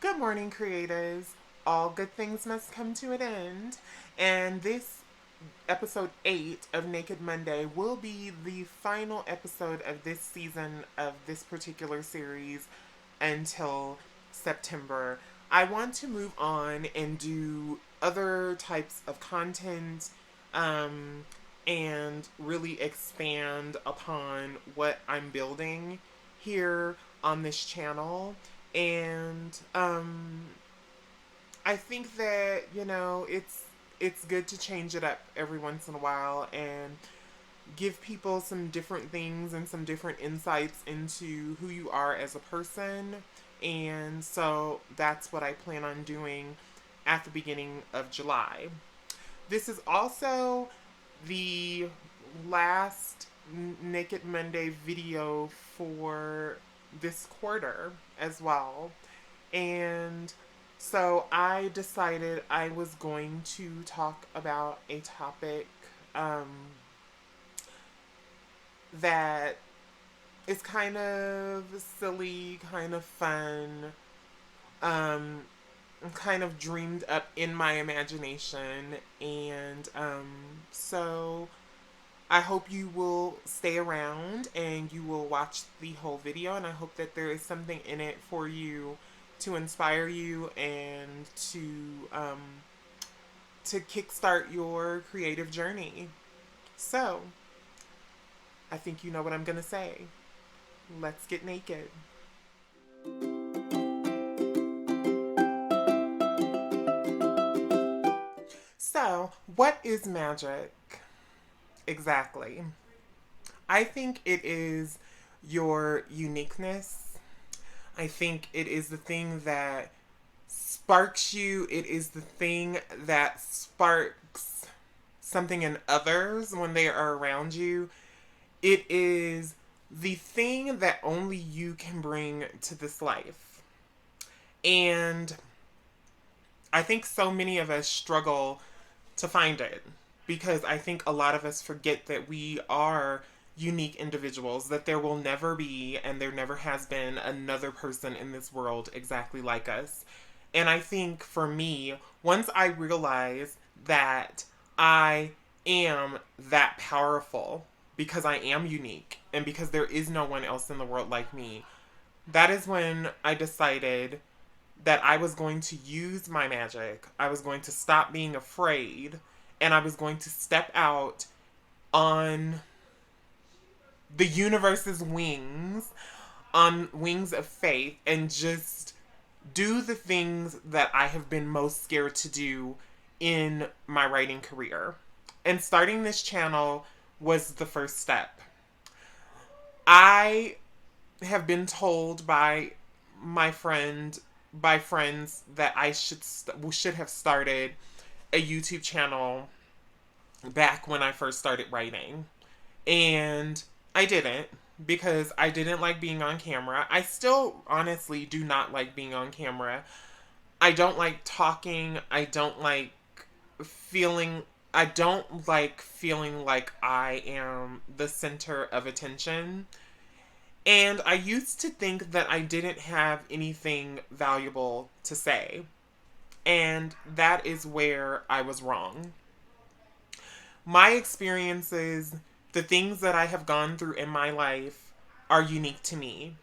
Good morning, creators. All good things must come to an end. And this episode 8 of Naked Monday will be the final episode of this season of this particular series until September. I want to move on and do other types of content um, and really expand upon what I'm building here on this channel. And I think that, it's good to change it up every once in a while and give people some different things and some different insights into who you are as a person. And so that's what I plan on doing at the beginning of July. This is also the last Naked Monday video for this quarter as well. And so I decided I was going to talk about a topic that is kind of silly, kind of fun, um, kind of dreamed up in my imagination. And so I hope you will stay around and you will watch the whole video. And I hope that there is something in it for you to inspire you and to kickstart your creative journey. So, I think you know what I'm going to say. Let's get naked. So, what is magic exactly? I think it is your uniqueness. I think it is the thing that sparks you. It is the thing that sparks something in others when they are around you. It is the thing that only you can bring to this life. And I think so many of us struggle to find it because I think a lot of us forget that we are unique individuals, that there will never be and there never has been another person in this world exactly like us. And I think for me, once I realize that I am that powerful because I am unique and because there is no one else in the world like me, that is when I decided that I was going to use my magic. I was going to stop being afraid and I was going to step out on the universe's wings, on wings of faith, and just do the things that I have been most scared to do in my writing career. And starting this channel was the first step. I have been told by friends that I should have started a YouTube channel back when I first started writing. And I didn't because I didn't like being on camera. I still honestly do not like being on camera. I don't like talking. I don't like feeling like I am the center of attention. And I used to think that I didn't have anything valuable to say. And that is where I was wrong. My experiences, the things that I have gone through in my life, are unique to me.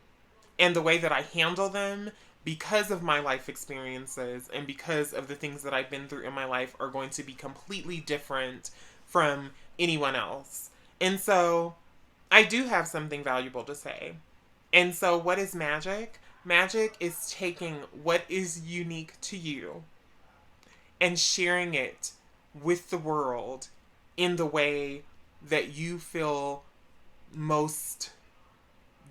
And the way that I handle them, because of my life experiences and because of the things that I've been through in my life, are going to be completely different from anyone else. And so I do have something valuable to say. And so what is magic? Magic is taking what is unique to you and sharing it with the world in the way that you feel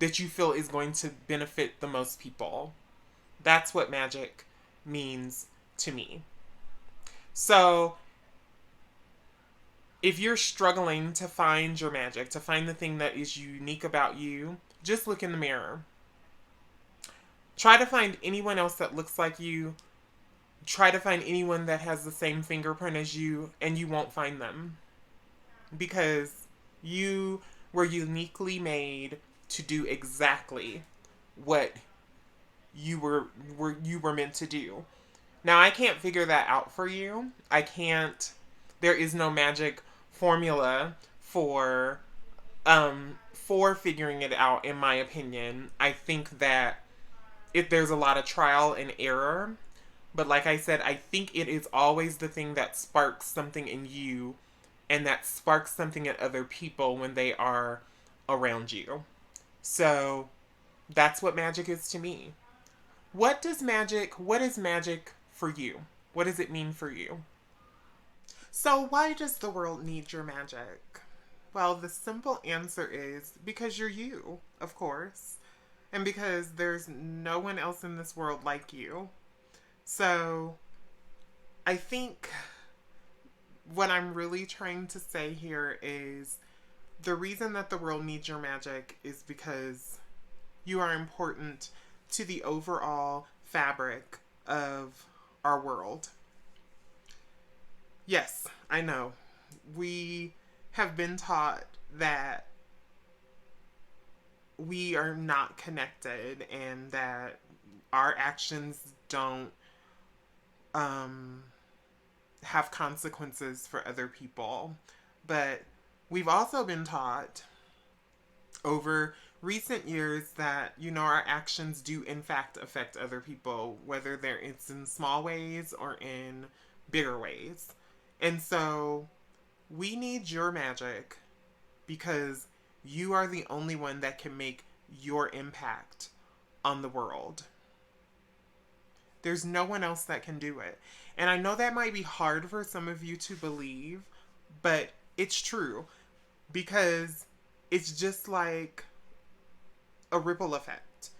is going to benefit the most people. That's what magic means to me. So, if you're struggling to find your magic, to find the thing that is unique about you, just look in the mirror. Try to find anyone else that looks like you. Try to find anyone that has the same fingerprint as you, and you won't find them. Because you were uniquely made to do exactly what you were were meant to do. Now, I can't figure that out for you. I can't, there is no magic formula for figuring it out, in my opinion. I think that if there's a lot of trial and error, but like I said, I think it is always the thing that sparks something in you and that sparks something in other people when they are around you. So that's what magic is to me. What is magic for you? What does it mean for you? So why does the world need your magic? Well, the simple answer is because you're you, of course. And because there's no one else in this world like you. So I think what I'm really trying to say here is the reason that the world needs your magic is because you are important to the overall fabric of our world. Yes, I know. We have been taught that we are not connected and that our actions don't have consequences for other people. But we've also been taught over recent years that, our actions do in fact affect other people, whether it's in small ways or in bigger ways. And so we need your magic because you are the only one that can make your impact on the world. There's no one else that can do it. And I know that might be hard for some of you to believe, but it's true because it's just like a ripple effect.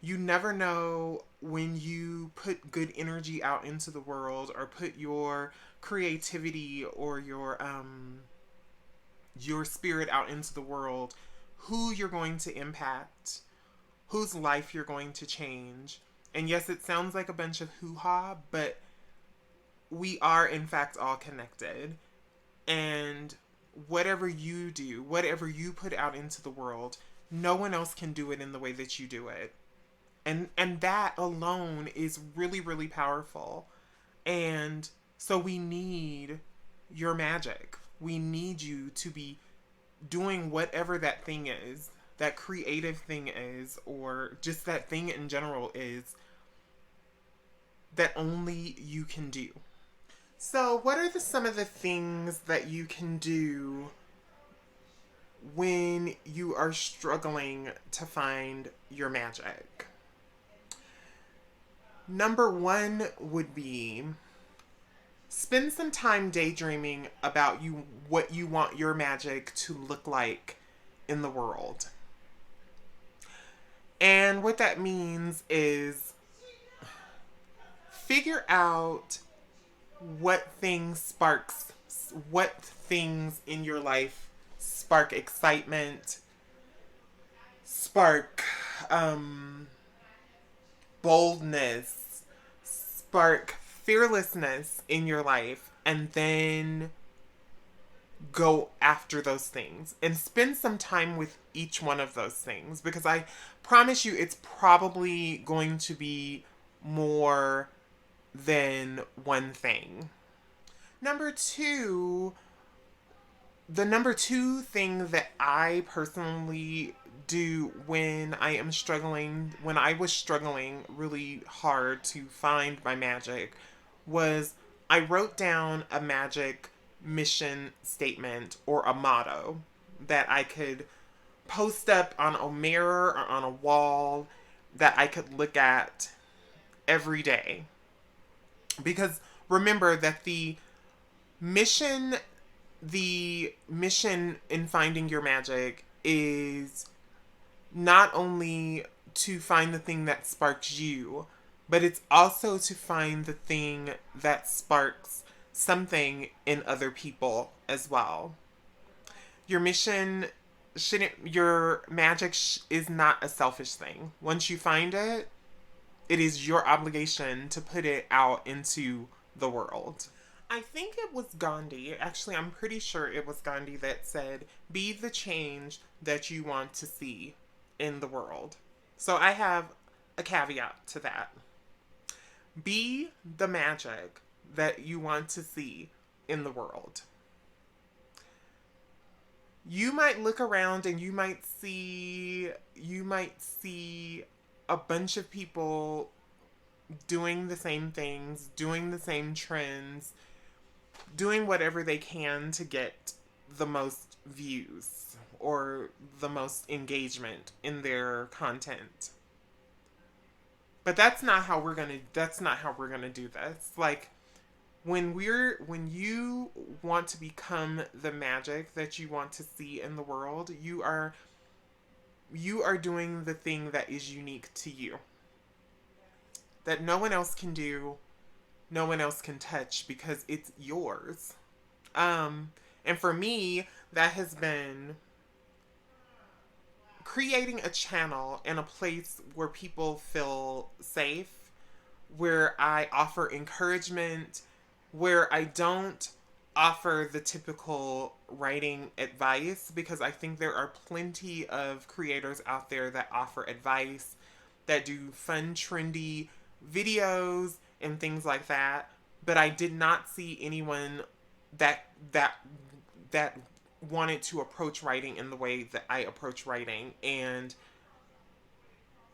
You never know when you put good energy out into the world or put your creativity or your spirit out into the world, who you're going to impact, whose life you're going to change. And yes, it sounds like a bunch of hoo-ha, but we are in fact all connected. And whatever you do, whatever you put out into the world, no one else can do it in the way that you do it. And that alone is really, really powerful. And so we need your magic. We need you to be doing whatever that thing is, that creative thing is, or just that thing in general is, that only you can do. So, what are some of the things that you can do when you are struggling to find your magic? Number one would be spend some time daydreaming about what you want your magic to look like in the world. And what that means is figure out what things in your life spark excitement, spark boldness, spark fearlessness in your life, and then go after those things and spend some time with each one of those things, because I promise you it's probably going to be more than one thing. The number two thing that I personally do when I was struggling really hard to find my magic, was I wrote down a magic mission statement or a motto that I could post up on a mirror or on a wall that I could look at every day. Because remember that mission the mission in finding your magic is not only to find the thing that sparks you, but it's also to find the thing that sparks something in other people as well. Your mission your magic is not a selfish thing. Once you find it, it is your obligation to put it out into the world. I think it was Gandhi, actually, I'm pretty sure it was Gandhi that said, be the change that you want to see in the world. So I have a caveat to that. Be the magic that you want to see in the world. You might look around and you might see a bunch of people doing the same things, doing the same trends, doing whatever they can to get the most views or the most engagement in their content. But that's not how we're going to do this. Like when you want to become the magic that you want to see in the world, you are doing the thing that is unique to you. That no one else can do, no one else can touch because it's yours. And for me, that has been creating a channel and a place where people feel safe, where I offer encouragement, where I don't offer the typical writing advice, because I think there are plenty of creators out there that offer advice, that do fun, trendy videos and things like that. But I did not see anyone that that that wanted to approach writing in the way that I approach writing. And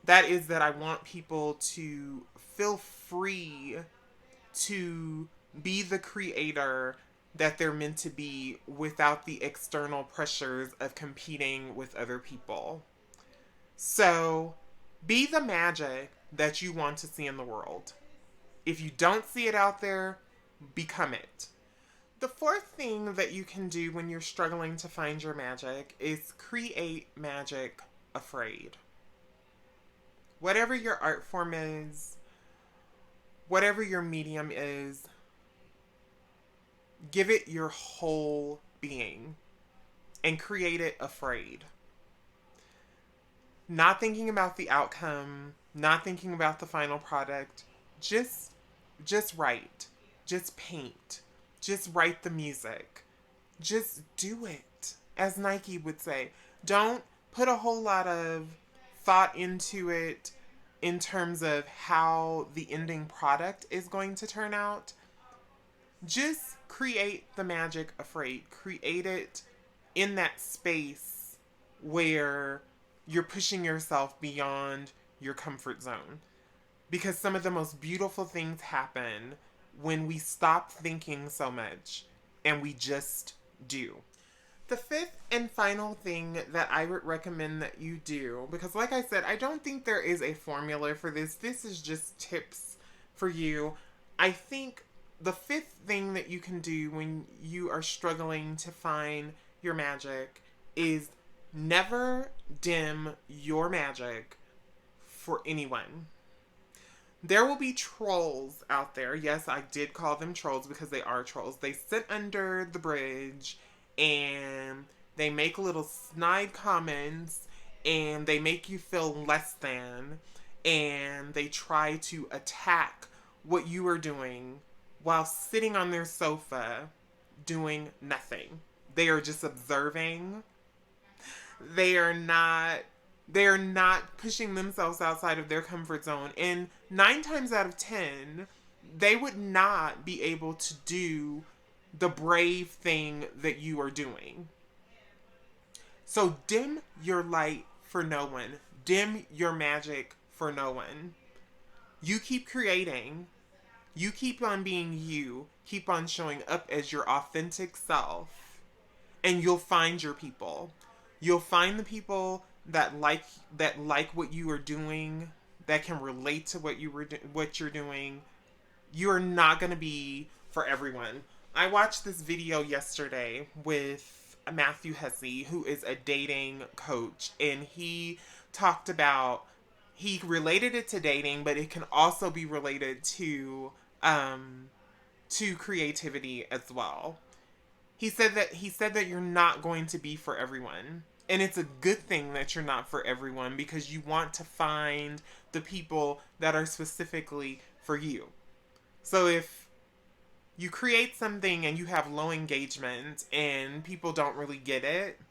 that is that I want people to feel free to be the creator that they're meant to be without the external pressures of competing with other people. So be the magic that you want to see in the world. If you don't see it out there, become it. The fourth thing that you can do when you're struggling to find your magic is create magic afraid. Whatever your art form is, whatever your medium is, give it your whole being and create it afraid. Not thinking about the outcome, not thinking about the final product. Just just write. Just paint. Just write the music. Just do it. As Nike would say, don't put a whole lot of thought into it in terms of how the ending product is going to turn out. Just create the magic afraid. Create it in that space where you're pushing yourself beyond your comfort zone. Because some of the most beautiful things happen when we stop thinking so much and we just do. The fifth and final thing that I would recommend that you do, because like I said, I don't think there is a formula for this. This is just tips for you. I think the fifth thing that you can do when you are struggling to find your magic is never dim your magic for anyone. There will be trolls out there. Yes, I did call them trolls because they are trolls. They sit under the bridge and they make little snide comments and they make you feel less than, and they try to attack what you are doing while sitting on their sofa doing nothing. They are just observing. They are not they're not pushing themselves outside of their comfort zone. And 9 times out of 10, they would not be able to do the brave thing that you are doing. So dim your light for no one. Dim your magic for no one. You keep creating. You keep on being you. Keep on showing up as your authentic self. And you'll find your people. You'll find the people that like what you are doing, that can relate to what you're doing. You are not going to be for everyone. I watched this video yesterday with Matthew Hussey, who is a dating coach, and he talked about, he related it to dating, but it can also be related to creativity as well. He said that you're not going to be for everyone. And it's a good thing that you're not for everyone, because you want to find the people that are specifically for you. So if you create something and you have low engagement and people don't really get it,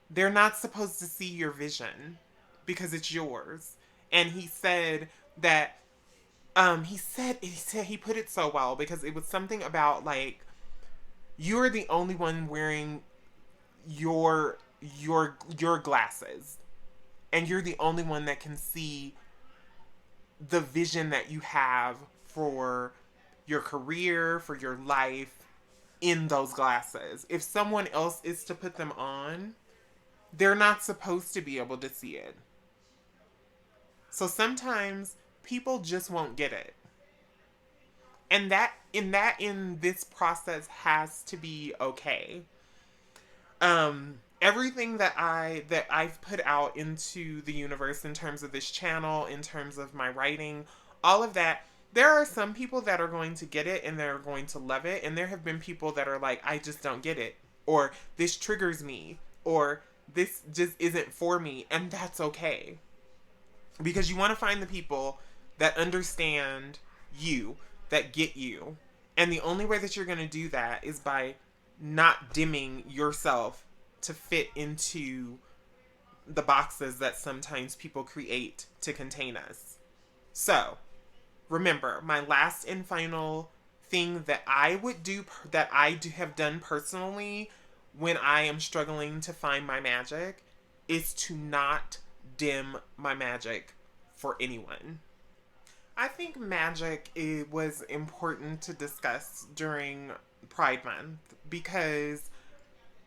they're not supposed to see your vision because it's yours. And he said that He said he put it so well because it was something about like you're the only one wearing your your glasses, and you're the only one that can see the vision that you have for your career, for your life in those glasses. If someone else is to put them on, they're not supposed to be able to see it. So sometimes people just won't get it. And in this process has to be okay. Everything that I've put out into the universe in terms of this channel, in terms of my writing, all of that, there are some people that are going to get it and they're going to love it, and there have been people that are like, I just don't get it, or this triggers me, or this just isn't for me, and that's okay. Because you want to find the people that understand you, that get you. And the only way that you're going to do that is by not dimming yourself to fit into the boxes that sometimes people create to contain us. So, remember, my last and final thing that I would do, that I do have done personally when I am struggling to find my magic, is to not dim my magic for anyone. I think magic was important to discuss during Pride Month because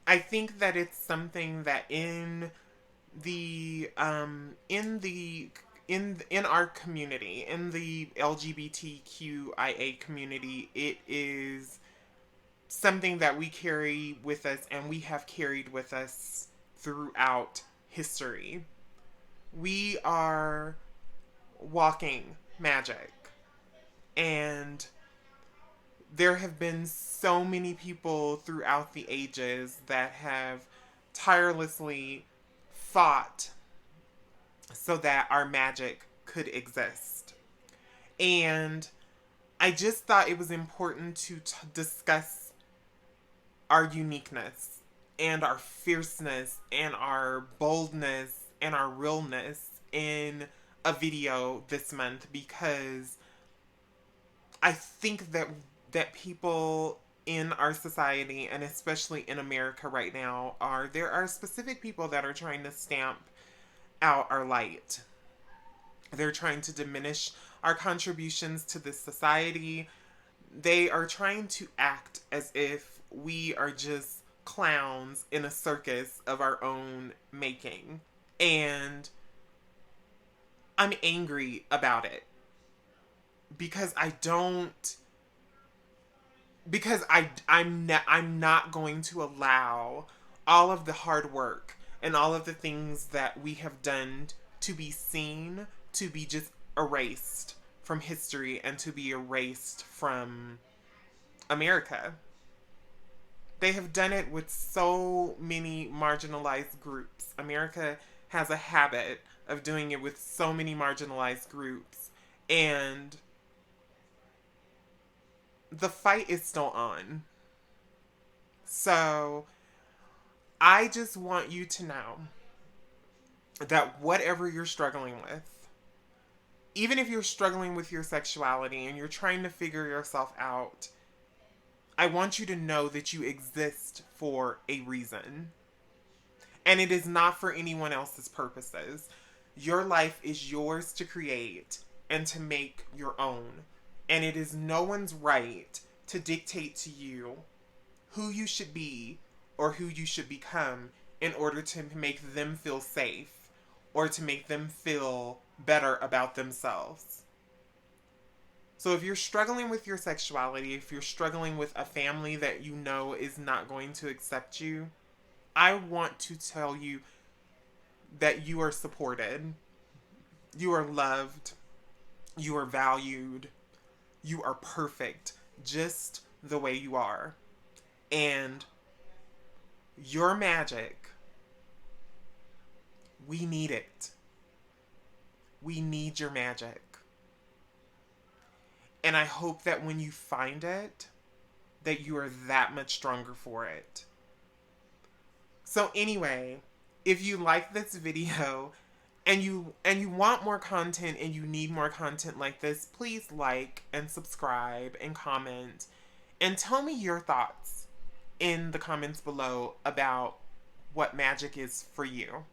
I think that it's something that the in our community, in the LGBTQIA community, it is something that we carry with us and we have carried with us throughout history. We are walking magic, and there have been so many people throughout the ages that have tirelessly fought so that our magic could exist. And I just thought it was important to discuss our uniqueness and our fierceness and our boldness and our realness in a video this month, because I think that people in our society, and especially in America right now, there are specific people that are trying to stamp out our light. They're trying to diminish our contributions to this society. They are trying to act as if we are just clowns in a circus of our own making. And I'm angry about it because I don't because I'm not going to allow all of the hard work and all of the things that we have done to be seen to be just erased from history and to be erased from America. They have done it with so many marginalized groups. America has a habit of doing it with so many marginalized groups, and the fight is still on. So I just want you to know that whatever you're struggling with, even if you're struggling with your sexuality and you're trying to figure yourself out, I want you to know that you exist for a reason. And it is not for anyone else's purposes. Your life is yours to create and to make your own. And it is no one's right to dictate to you who you should be or who you should become in order to make them feel safe or to make them feel better about themselves. So if you're struggling with your sexuality, if you're struggling with a family that you know is not going to accept you, I want to tell you that you are supported, you are loved, you are valued, you are perfect just the way you are. And your magic, we need it. We need your magic. And I hope that when you find it, that you are that much stronger for it. So anyway, if you like this video, and you want more content and you need more content like this, please like and subscribe and comment and tell me your thoughts in the comments below about what magic is for you,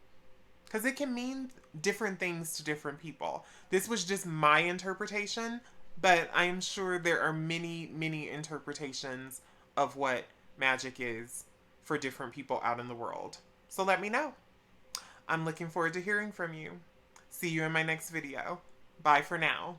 because it can mean different things to different people. This was just my interpretation, but I am sure there are many interpretations of what magic is for different people out in the world. So let me know. I'm looking forward to hearing from you. See you in my next video. Bye for now.